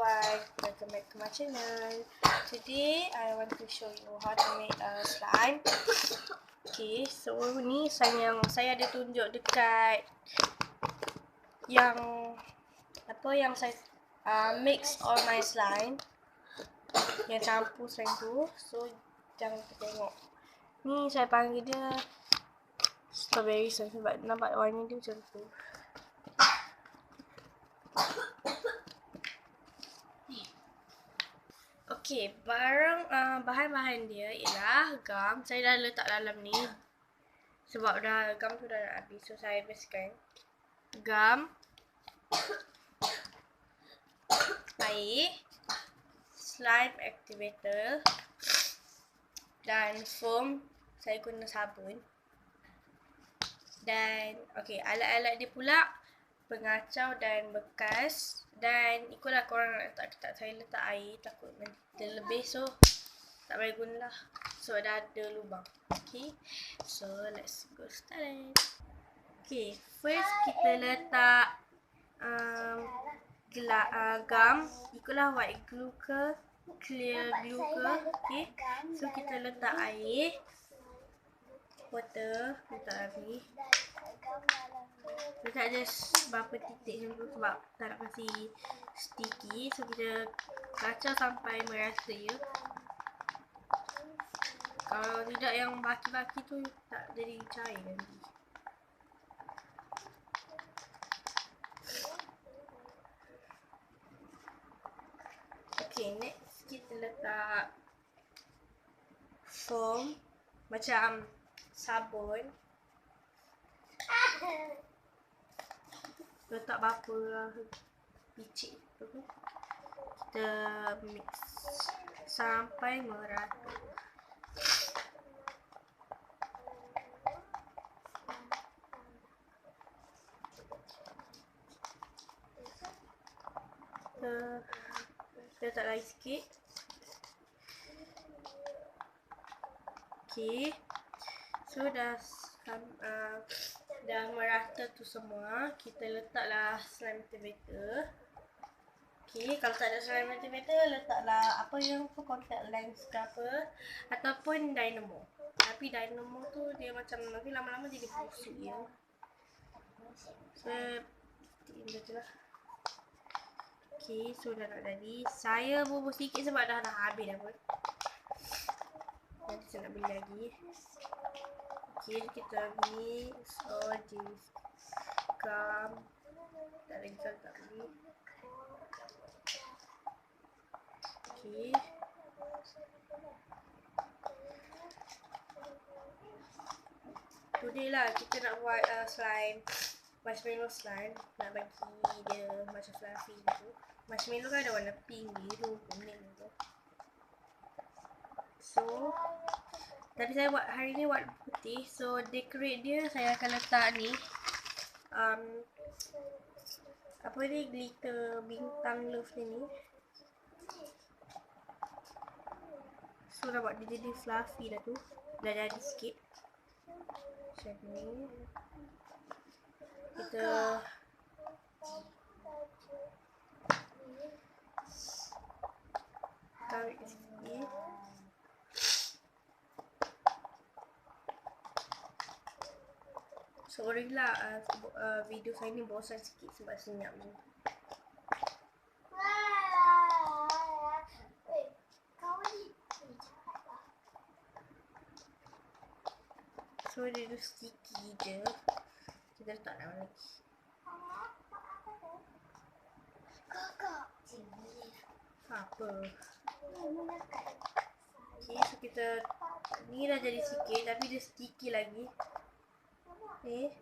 everyone, welcome back to my channel. Today I want to show you how to make a slime. Okay, so ni saya ada tunjuk dekat yang saya mix all my slime, yang campur slime tu. So jangan tengok. Ni saya panggil dia strawberry slime sebab nampak warna dia macam tu. Okay, bahan-bahan dia ialah gam. Saya dah letak dalam ni sebab gam tu dah nak habis. So saya bersihkan gam, air, slime activator dan foam. Saya guna sabun. Dan alat-alat dia pula pengacau dan bekas. Dan ikutlah korang nak letak ke tak. Saya letak air, takut nanti terlebih, so tak payah guna lah. So dah ada lubang. Okay, so let's go start. Okay, first kita letak gam. Ikutlah white glue ke clear glue ke. Okay, so kita letak air, water, letak air, letak just berapa titik macam tu sebab tak nak kasi sticky. So kita kacau sampai merata ya. Kalau tidak yang baki-baki tu tak jadi cair nanti. Okay, next kita letak foam macam sabun. Letak berapa biji tu. Kita mix sampai merata. Letak lagi sikit. Okay, so dah merata tu semua. Kita letaklah slime activator. Okay, kalau tak ada slime activator, letaklah apa yang tu, contact lens ke apa, ataupun dynamo. Tapi dynamo tu dia macam nanti lama-lama jadi busuk ya. So titik je lah. Okay, so dah nak jadi. Saya bubur sikit sebab dah habis dah pun. Nanti saya nak beli lagi. Okay, kita mix all this gum. Tak lagi kalau tak beli. Okay. Today lah kita nak buat slime, marshmallow slime. Nak bagi dia macam fluffy gitu. Marshmallow kan ada warna pink, biru, kuning gitu. So tadi saya buat hari ni warna putih. So decorate dia saya akan letak ni apa ni, glitter bintang love ni. So dah buat dia jadi fluffy dah tu. Dah jadi sikit macam ni. Kita tarik sikit. Sorry lah video saya ni bosan sikit sebab senyap ni. So dia tu sticky je. Kita letak dalam lagi. Apa? Okay, so kita ni dah jadi sikit tapi dia sticky lagi. Okay,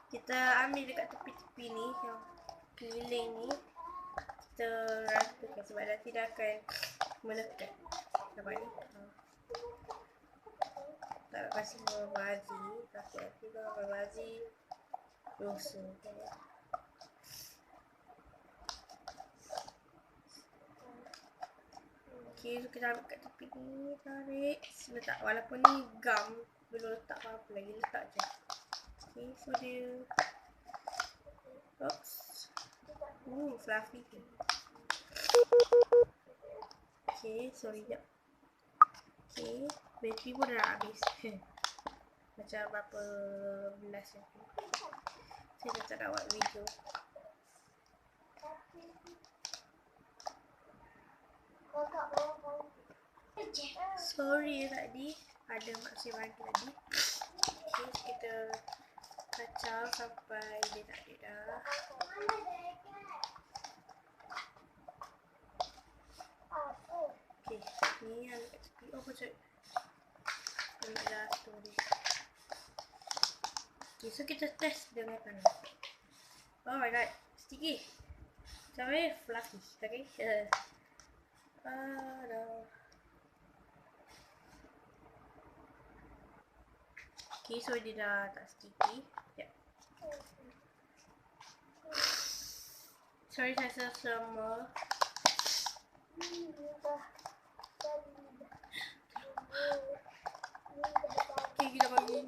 kita ambil dekat tepi-tepi ni, yang keliling ni, kita ratakan sebab nanti dia akan melekat. Nampak ni? Tak nak kasi berbazi, takut nanti kalau berbazi dosa. Okay, so kita ambil kat tepi ni, tarik, letak. Walaupun ni gam, belum letak apa-apa lagi, letak je. Okay, so dia fluffy tu. Okay, sorry jap. Okay, bateri pun dah nak habis. Macam berapa belas tu. Saya tak nak buat video. Sorry tadi, ada maksud lagi tadi. Okay, kita kacau sampai dia tak ada dah. Okay, ni yang kat tepi. Oh, macam nak dah story. Okay, so kita test dengan tangan. Oh my god, sticky. Macam ni fluffy, okay? No. Okay, so dia dah tak sticky. Yep. Sorry saya semua. Okay, kita bagi.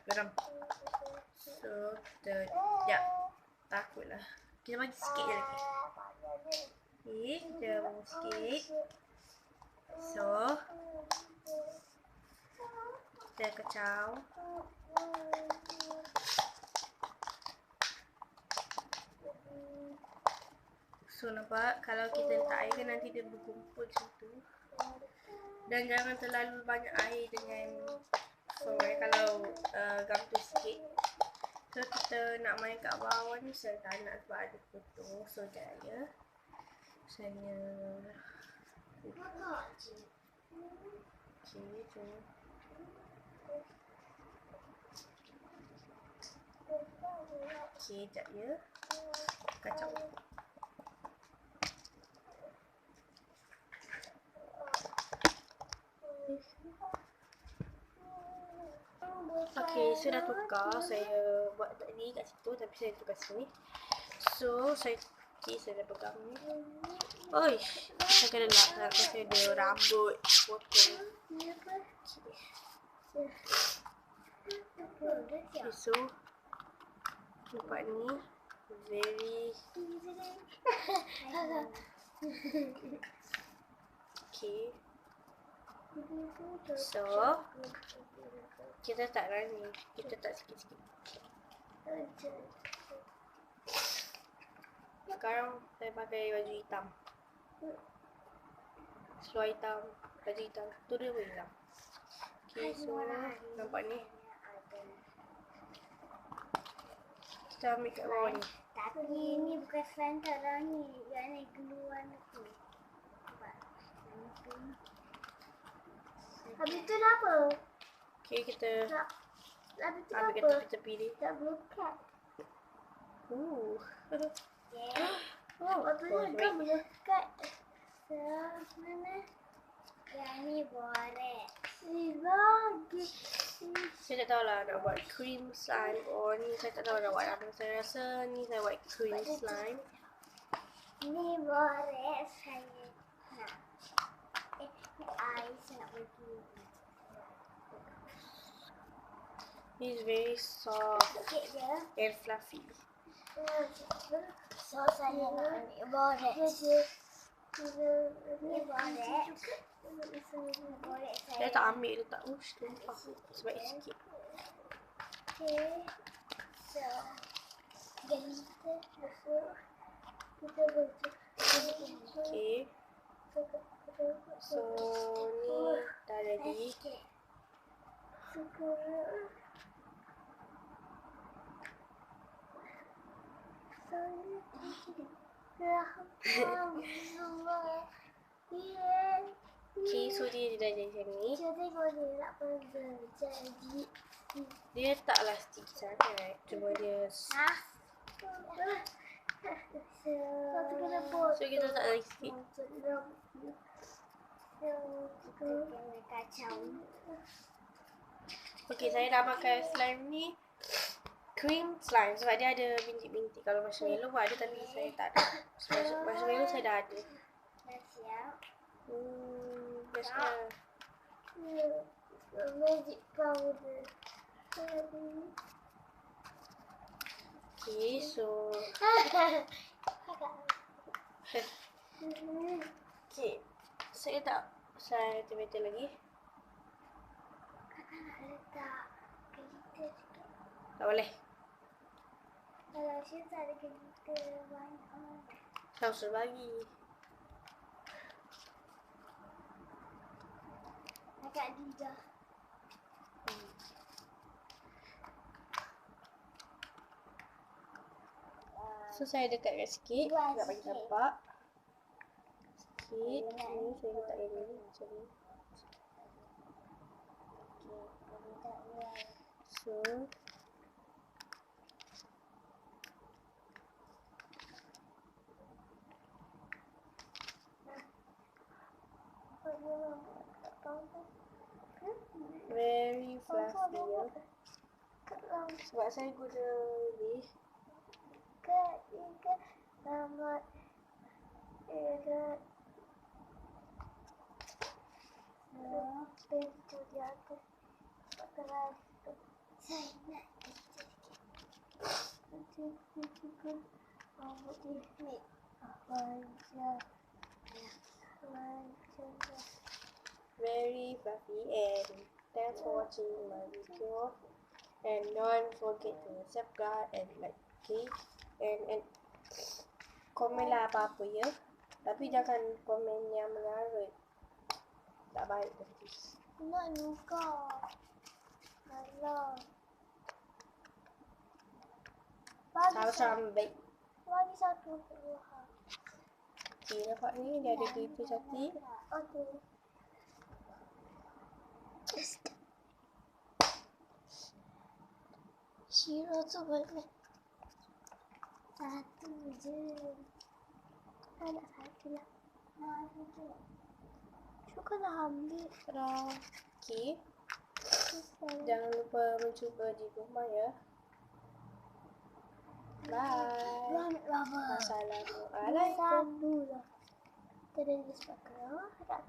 Geram. So, ya. Takutlah. Kita bagi sikit je lagi. Okay, kita bagi sikit. So, kita kacau. So, nampak kalau kita letak air kan nanti dia berkumpul macam tu. Dan jangan terlalu banyak air dengan kalau gantung sikit. So kita nak main kat bawah ni saya tak nak sebab ada foto. So sekejap ya. Saya okay, tu. Okay, sekejap ya. Kacau. Okay, sudah tukar. Saya buat tadi kat situ tapi saya tukar sini. So, saya dah pegang ni. Oi, saya kena lap saya ada rambut potong. Okay, so nampak ni very okay. So kita tak ni, kita tak sikit-sikit. Sekarang saya pakai baju hitam. Seluar hitam, baju hitam. Tu dia pun hitam. Okay, so nampak ni. Kita ambil kat bawah ni. Tapi ni bukan slime tak ni. Yang ni gluan tu. Habis tu dah apa? Okay, kita Habis tu ambil kat apa? tepi-tepi ni. Tak buka. Oh, Waktu tu kan buka. Mana? Yang ni borek. Lagi. Saya tak tahu lah nak buat cream slime or ni saya tak tahu nak buat apa. Saya rasa ni saya buat cream slime. Ni borek saya nak. Air saya nak bagi. It's very soft Sikit je. and fluffy. So saya nak ambil borek. Ni borek. Borek Saya tak ambil letak tumpah sebab sikit. Okay. So kita masuk. Kita baca. Okay. So ni dah ready. Okay, so dia dah jadi macam ni. Dia taklah stick sangat. Cuma dia so kita tak lagi sikit. Okay, saya dah pakai slime ni. Cream slime sebab dia ada bintik-bintik. Kalau marshmallow pun ada tapi saya tak ada. Marshmallow saya dah ada. Dah siap. Biasa. Magic powder. Okay, so Okay. Saya tak centimeter lagi. Kakak nak letak glitter sikit. Tak boleh. Kalau Syed tak ada glitter banyak. Tak usah bagi. Kakak lidah. So saya dekatkan sikit. Luas Nak bagi sikit. nampak. Sikit. Ni saya letak dari ni. Macam ni. Okey, tak luar. So. Very fluffy ya. Sebab saya guna ni. Nama pintu di atas keras tu. Saya nak kecil-kecil. Rambut ni panjang. Very fluffy, and thanks for watching my video, and don't forget to subscribe and like, okay, and komen lah apa-apa ya, tapi jangan komen yang mengarut, tak baik nanti. Nak juga. Alah. Sama-sama baik. Bagi satu peluhan. Okay, nampak ni dia ada glitter cantik. Okey. Shiro tu boleh. Satu je. Nak satu lah. Satu je. Cukalah ambil. Tada. Okay, jangan lupa mencuba di rumah ya. Bye. Lama. Assalamualaikum. Satu lah. Kita dah sebab